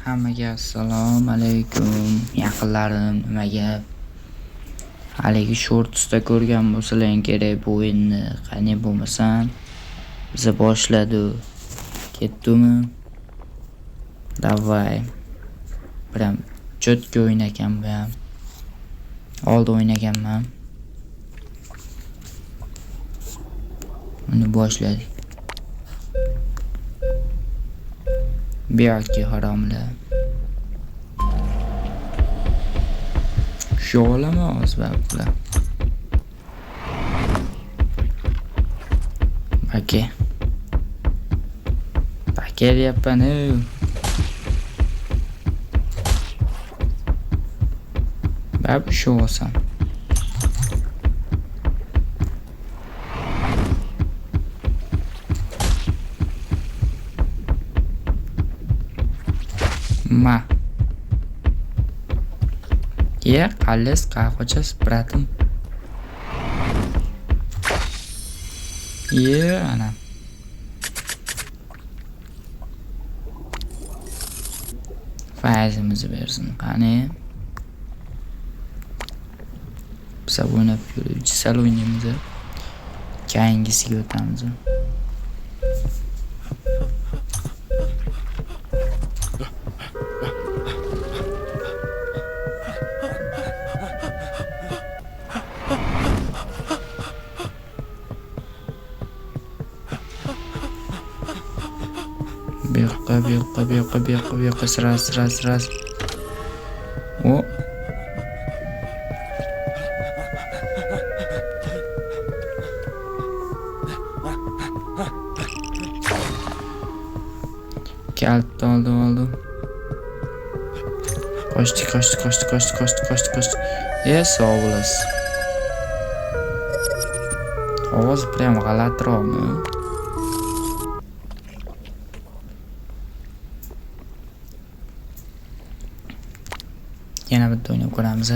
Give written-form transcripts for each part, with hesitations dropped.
Hammaga assalomu alaykum. Yaqinlarim nimaga haligi shortsda ko'rgan bo'lsalaring kerak bu o'yinni. Qani bo'lmasam biza boshladi. Ketdimi? Davay. Biram chotga o'ynagan bu ham. Oldi o'ynaganman. Uni boshladik. Bu yoki haromlar. Shu olama o'zbaklar. Baka deyapman. Bab shu olsam. Ma. Ya, qalles qahvacha spratim. Ya, ana. Faizimizni bersin, qani. Biz o'ynab ko'rib, sal o'ynaymiz. Keyingisiga o'tamiz. Bu yoqqa siras. O. Kalt oldu. Koştu. Sağ olasın. Ovoz prям g'alatiroqmi? Yana bitta o'ynab ko'ramiz.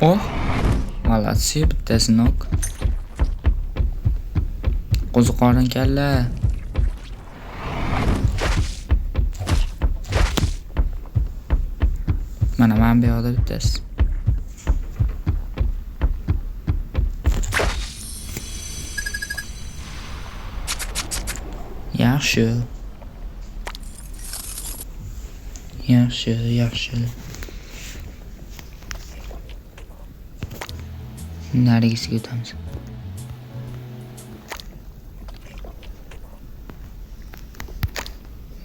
Oh, молодцы, bittasi nok. Qo'ziqorin kalla. Mana men bu yoqda bittasi. Yaxshi. Narigisiga o'tamiz.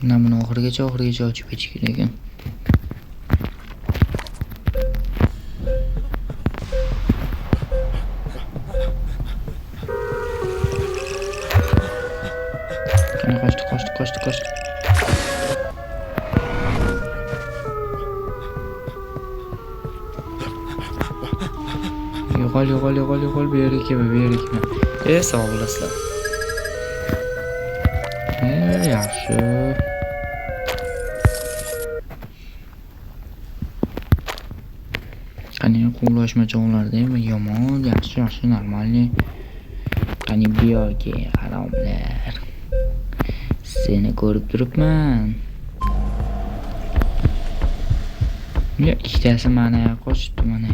Buni oxirigacha ochib ketish kerak ekan. Qochdi. Yo'qol, bu yerga kelma. Sog' bo'lasizlar. Yaxshi. Qani quvlashmachoqlarda ham yomon, yaxshi, normalniy. Qani bu yoki haromlar. Seni ko'rib turibman. Ya, ikkitasi mana qochdi mana.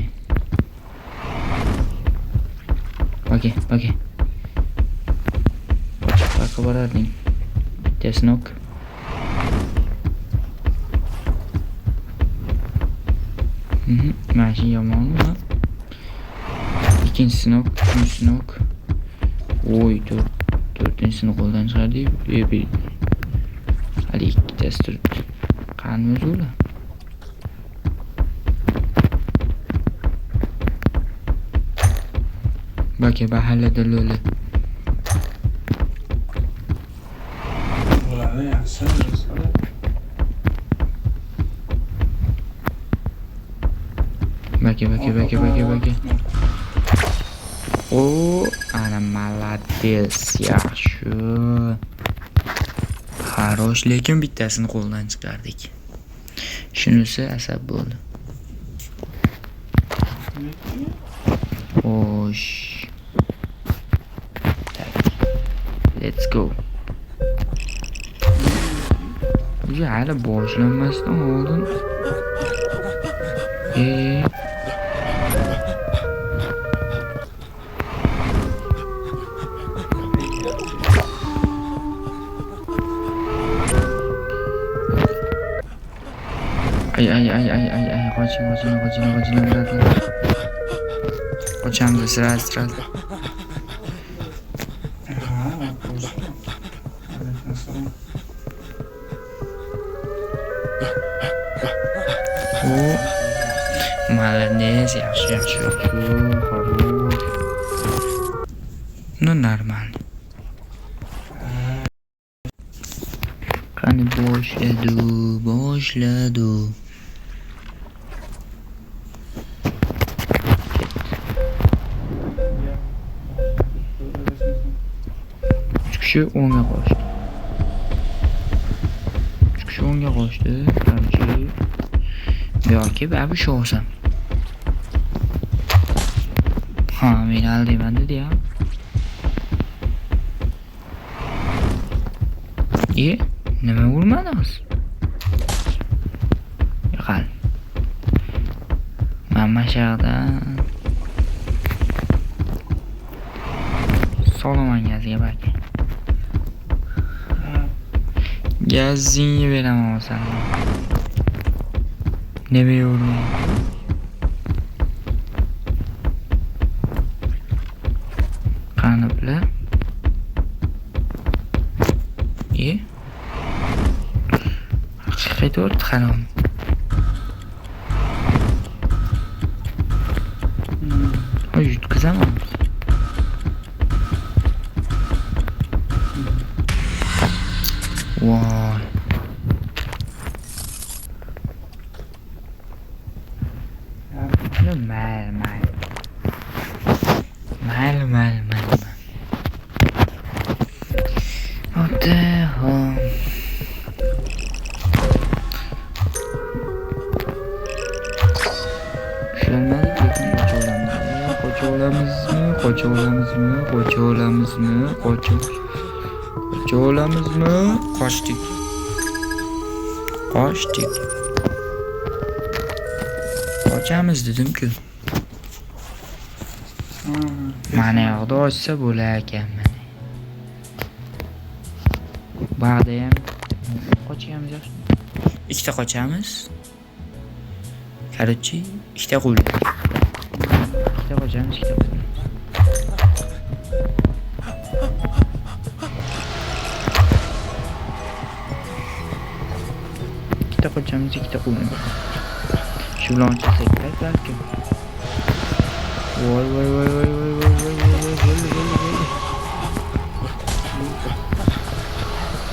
Bagi. Qochib borarding. Bittasi nok. Mashi yomonmi? Ikkinchisi nok, uchinchisi nok. Voy, to'rtinchisini qo'ldan chiqardik. Hali ikkitasi turibdi. Qani o'zi? Baka bahallada lo'li. Ularni yaxshi. Baka. O, ana молодец, yaxshi. Xarosh, lekin bittasini qo'ldan chiqardik. Shunisi asab bo'ldi. Xo'sh. Let's go. Ya hali boshlanmasdan oldin. Ay, qoching. Qochamiz sira. Молодец, yaxshi. Xo'roq. Ну, нормально. Qani boshladi. Kishi o'ngga qochdi. Qarchi. Yoki babu sho'sam. Ha, men aldayman dedi-ya. Nima urmadingiz? Yo'qal. Mana shaqdan solaman gazga bak. Gazingni beraman sana. Nima yo'qmi? Qani bilan? Haqiqiy to'rt qaram. Yutqizaman. Voy. Mayli. Qocholamizmi? Qochdik. Qochamiz dedim-ku. Mana yoqda ochsa bo'lar ekan mana. Ba'da ham qochamiz. Ikkita qochamiz. Короче, ikkita qo'ydik. Ikkita qochamiz. Ikkita qo'ydik. Shu bilan ochsak balki. Voy.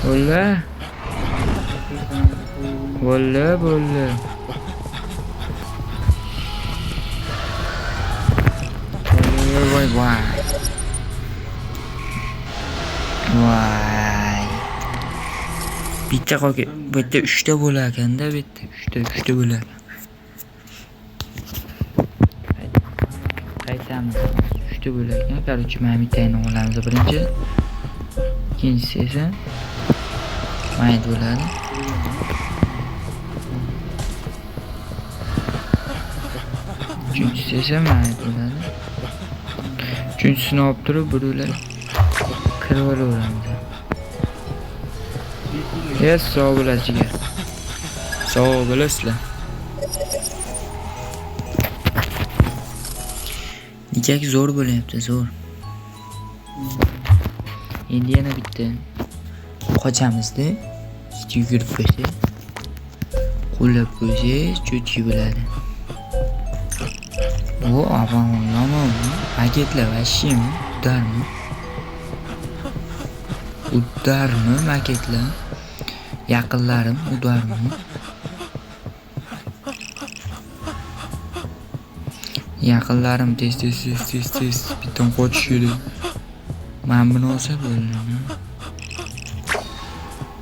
Bolla. Voy. Bitta qolgan. Bu yerda 3 ta bo'lar ekanda, bu yerda 3 ta bo'lar. Qaytamiz. 3 ta bo'lar ekan. Короче, men bittani olamiz birinchi. Ikkinchisi esa mayt bo'ladi. Uchinchisi esa mayt bo'ladi. Uchinchisini olib turib, bular kirib olaveramiz. Yes, sog' bo'lasizlar. Sog' bo'lasizlar. Nechaki zo'r bo'lyapti, zo'r. Endi yana bitta qochamiz-da. Yugurib qo'ysa, qo'llab qo'ysangiz cho'chki bo'ladi. Bu yomon. Maketlar vashimi? Udarmi maketlar? Yaqinlarim udarmi? Yaqinlarim tez bitta qochishdi. Men buni olsa bo'ladi.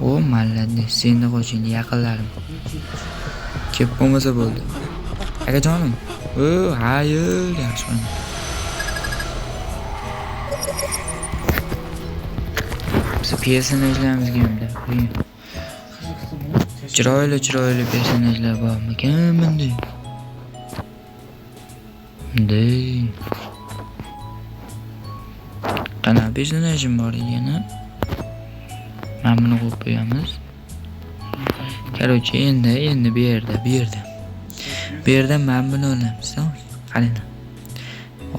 O malladi, senda qoching yaqinlarim. Kelib bo'lmasa bo'ldi. akajonim. Hayır, yaxshi bo'ldi. Biz personajlarimizga hamda qo'ying. Chiroyli personajlar bormikan bunday? Qanaqa personajim bor ekan? Mana buni qo'yib qo'yamiz. Короче, endi bu yerda. Bu yerda men buni olamiz, qarang.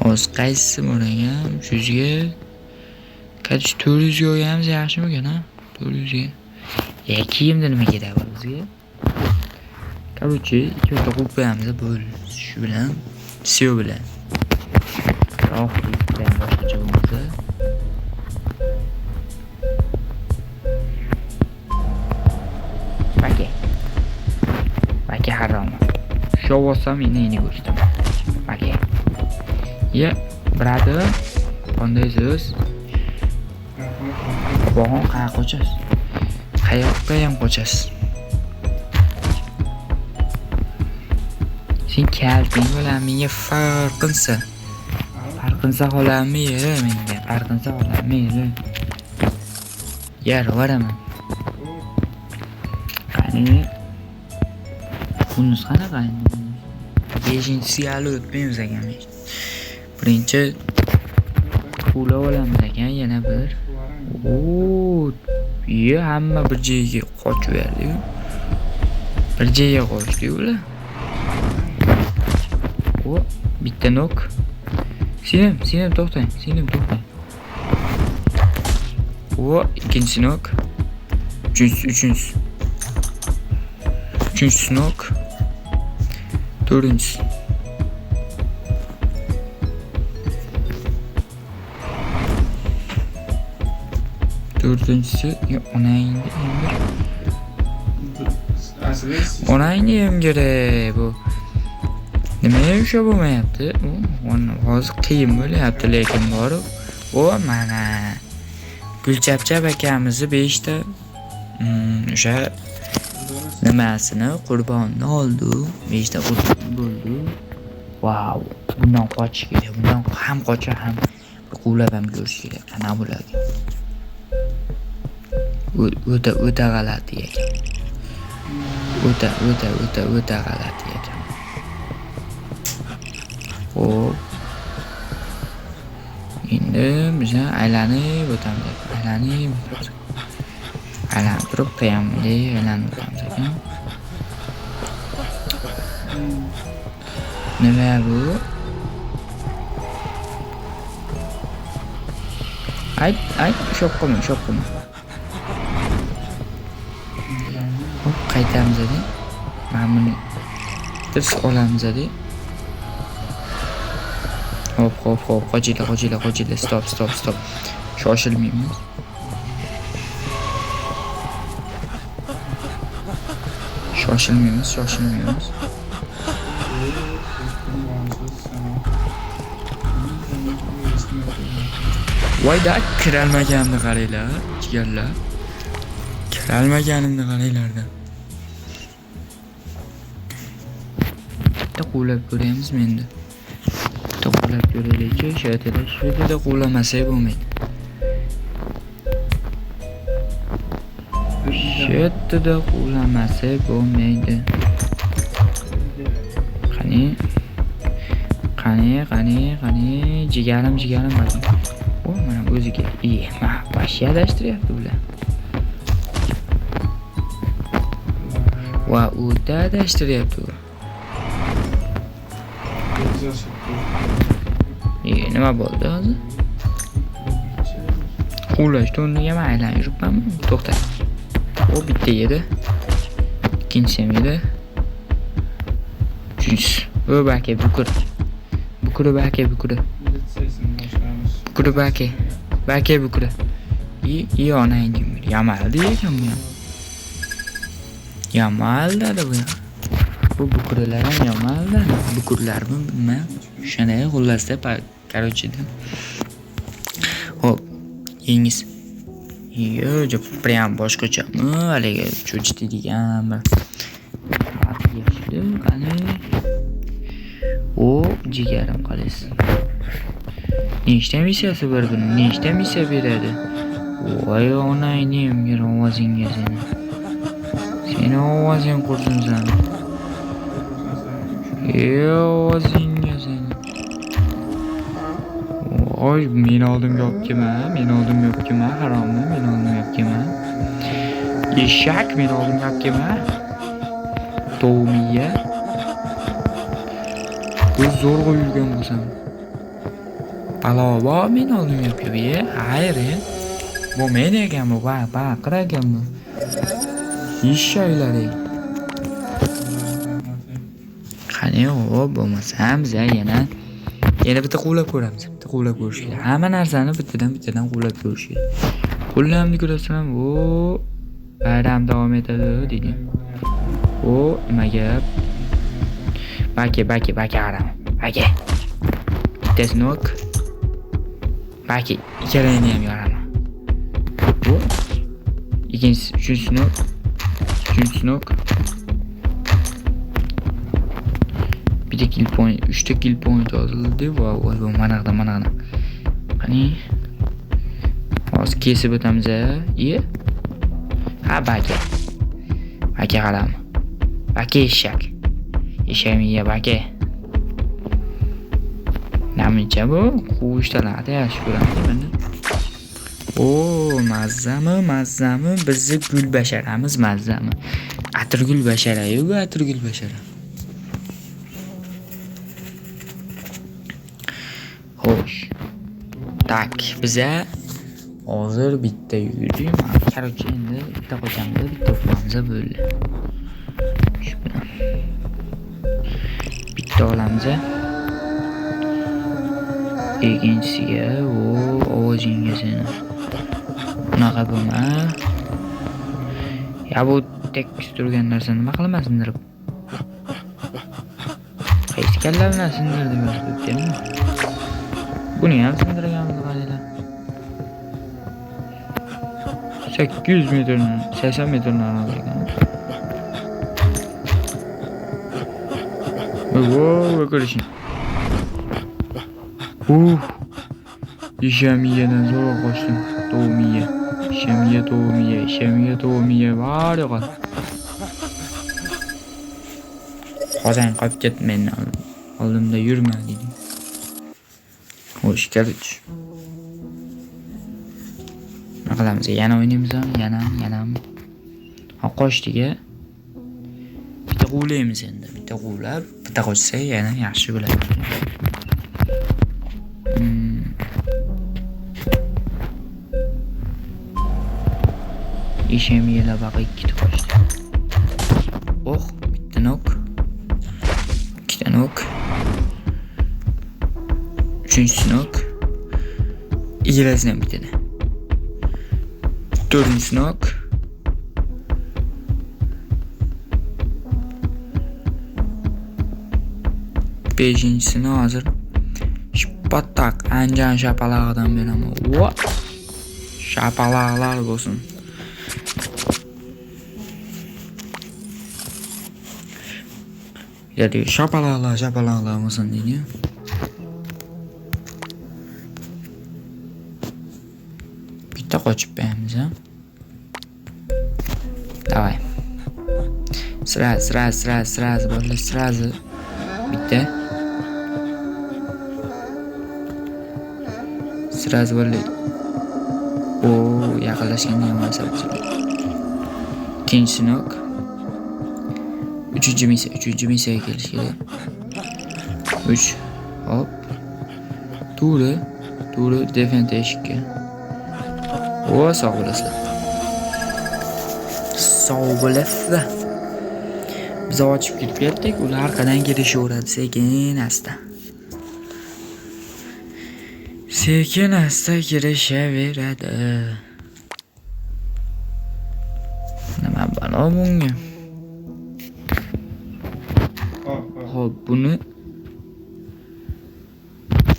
Hozir qaysisi bor ekan? Shuzga qancha 400 ga olganimiz yaxshimikan, ha? 400 ga. Kiyimda nima kerak bor bizga? Короче, ikki o'rta qo'yib qo'yamiz, bo'ldi. Shu bilan, все bilan. Rohatlikdan boshqacha bo'lmasa. Maka harom. Shu olsam meni go'shtim. Maka. Brother, qandaysiz? Bo'g'on qayerga qochasiz? Qayoqqa ham qochasiz? Sen kalting bilan menga farqinsa xolammi menga? Farqinsa xolammi? Yar, varaman. Qani bunisi qanaqa endi? 5-siga hali o'tmaymiz ekan. Birinchi pula olamiz ekan, yana bir. Hamma bir joyga qochib berdi-ku. Bir joyga qochdi ular. Bitta nok. Sinem to'xtang. Ikkinchi nok. Üçüncüsü nok. Dördüncüsü. Ona indi gerek bu. Nimaga o'sha bo'lmayapti? Hozir qiyin bo'lyapti, lekin bor. Mana Gulchapchap akamizni 5 ta o'sha nimasini qurbonni oldi. 5 ta qurbon bo'ldi. Wow, bundan qochish kerak. Bundan ham qocha ham quvlab ham ko'rish kerak. Qanaqa bo'ladi? O'ta g'alati ekan. O'ta g'alati ekan. Xo'p. Endi biz aylanib o'tamiz. Aylanib turib qiyamli aylanib o'tamiz ekan. Nima bu? Ay, shop qilma. Hop, qaytamiz dedi. Mana buni tirs olamiz dedi. Hop, qochinglar. Stop. Shoshilmaymiz. Voyda kiralmaganini qaranglar, jigarlar. Kiralmaganini qaranglar-da. Bitta qo'lab ko'ramiz endi. Qo'lab ko'raylik-chi, shu yerda qo'lamasak bo'lmaydi. Shetda qo'lamasak bo'lmaydi. Qani, jigarim bakın. Mana o'ziga. Bashi adashtiryapti bular. Va o'ta adashtiryapti u. Nima bo'ldi hozir? Qo'llash to'rniga men aylanib yuribmanmi? To'xta. O bitta yedi. İkinchisi ham yedi. Uchinchisi. Baka bukur. Baka bukur. İyi onayın gibi. Yamal değil ki bu ya. Yamal da bu ya. Bu bukurlar ham yamal da. Bukurlar mı bilmem. Shunday xullasda короче-da. Hop. Yengiz. Yo, prям boshqachami? Haligi cho'chitadigan bir. Qani. Jigarim qalaysiz. Nechta missiyasi bor buning? Nechta missiya beradi? Voy onayning bir ovozingga seni. Seni ovozing qursin seni. Ovozingga seni. Oy, men oldim yo'q kima? Harommi, men oldim yo'q kima? Eshak, men oldim yo'q kima? To'miya. Bu zo'rg'a yurgan bo'lsam. Palova, men oldim yo'q kima? Hayır. Bu men ekanmi? Baqir ekanmi? Eshaklar. Qani o bo'lmasam biz yana bitta quvlab ko'ramiz. Bitta quvlab ko'rish kerak. Hamma narsani bittadan quvlab ko'rish kerak. Qo'llamni ko'rasizmi? Bayram davom etadi deydi. Nima gap? Baki qaram. Baki. Bittasi nok. Baki, ikkalani ham yoraman. Ikkinchisi, uchinchisi nok. Bitta kill point, 3 ta kill point oldi. Voy, mana. Qani? Hozir kesib o'tamiz. Ha, baki. Baki qaram. Baki eshak. Eshakmiya baki. Namuncha bu qushtalarda yaxshi ko'raman. Mazzami? Bizni gul basharamiz mazzami? Atirgul bashara-yu, bu atirgul bashara. Xo'sh. Tak, biza hozir bitta yurdik. Qarochi endi bitta qo'shamda bitta uxlamiz bo'ldi. Shu bilan. Bitta olamiz. Ikkinchisiga ovozingga seni. Unaqa bo'lma. Ya bu tekis turgan narsani nima qilaman sindirib? Qaysi kalla bilan sindirdim o'zbekmi? Buni ham sindirganmiz qaranglar. 800 metrni, 80 metrni olgan. Voy, ko'rishing. Ishamiyadan zo'r qo'shdim. To'miya. Var yo'q. Qozon qolib ketdi mendan. Oldimda yurma dedi. Xo'sh, keldik. Nima qilamiz? Yana o'ynaymizmi? Yana. Qo'shdiga. Bitta quvlaymiz endi. Bitta quvlab, bitta qo'shsak yana yaxshi bo'ladi. Ishamiyalar baqi ikkita qo'shdi. Bitta nok. Ikkita nok. Uchinchisi nok. Ijarasidan bitadi. To'rtinchisi nok. Beshinchisini hozir shpatak anjan shapalog'idan beraman. Shapaloqlar bo'lsin. Ya'ni shapaloqlar bo'lsin deydi. Bitta qochib beramiz, ha. Давай. Сразу, bo'ldi, сразу. Bitta. Сразу bo'ldi. Yaqinlashganda ham hisobchi. Ikkinchisi nok. Uchinchi missiyaga kelish kerak. 3. Hop. To'g'ri, defend eshikka. Sog' bo'lasizlar. Biz ochib kirib ketdik, ular orqadan kelishaveradi sekin-asta. Sekin-asta kirishaveradi. Nima balo bunga? Xo'p, buni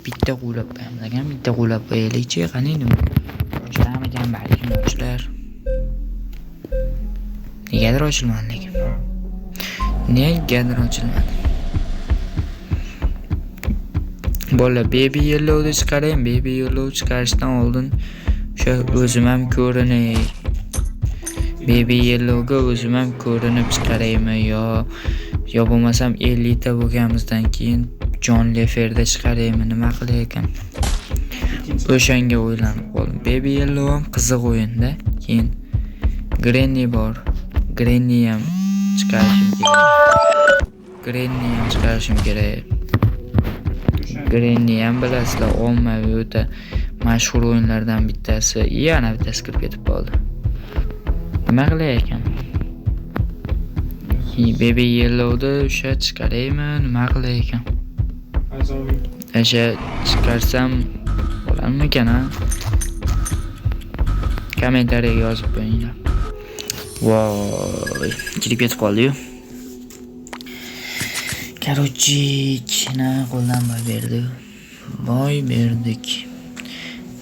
bitta qo'lab qo'yamiz. Bitta qo'lab qo'yaylik-chi, qani nima? Ochilamikan balki ochilar. Negadir ochilmadi lekin. Negadir ochilmadi. Bolalar baby yellow'ni chiqaring. Baby yellow chiqarishdan oldin o'sha o'zim ham ko'rinay. Baby yellow'ga o'zim ham ko'rinib chiqaraymi yo bo'lmasam 50 ta bo'lganimizdan keyin John Leferda chiqaraymi, nima qilay ekan? O'shanga o'ylanib qoldim. Baby yellow ham qiziq o'yinda. Keyin Granny bor. Granny ham chiqarishim kerak. Granny ham bilasizlar, ommaviy o'ta mashhur o'yinlardan bittasi. Yana bittasi kirib ketib qoldi. Nima qilay ekan? Baby yellow'da o'sha chiqaraymi, nima qilay ekan? O'sha chiqarsam bo'larmikan, ha? Kommentariyaga yozib qo'yinglar. Voy, kirib ketib qoldi-yu. Короче, china qo'ldan boy berdi. Boy berdik.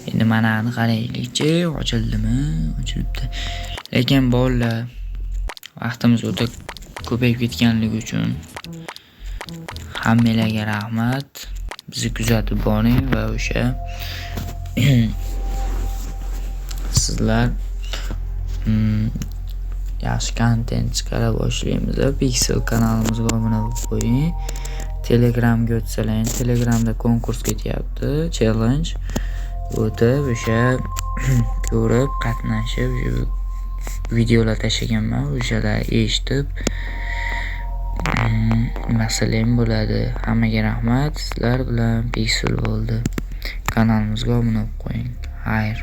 Endi mana qaraylik-chi, ochildimi? Ochilibdi. Lekin bolalar, vaqtimiz o'ta ko'payib ketganligi uchun hammalarga rahmat. Bizni kuzatib boring va o'sha sizlar yaxshi kontent chiqara boshlaymiz. Pixel kanalimizga obuna bo'lib qo'ying. Telegramga o'tsalang, Telegramda konkurs ketyapti, challenge. O'tib o'sha ko'rib, qatnashib, videolar tashlaganman, o'shalar eshitib masalan bo'ladi. Hammaga rahmat. Sizlar bilan Pixel bo'ldi. Kanalimizga obuna bo'lib qo'ying. Xayr.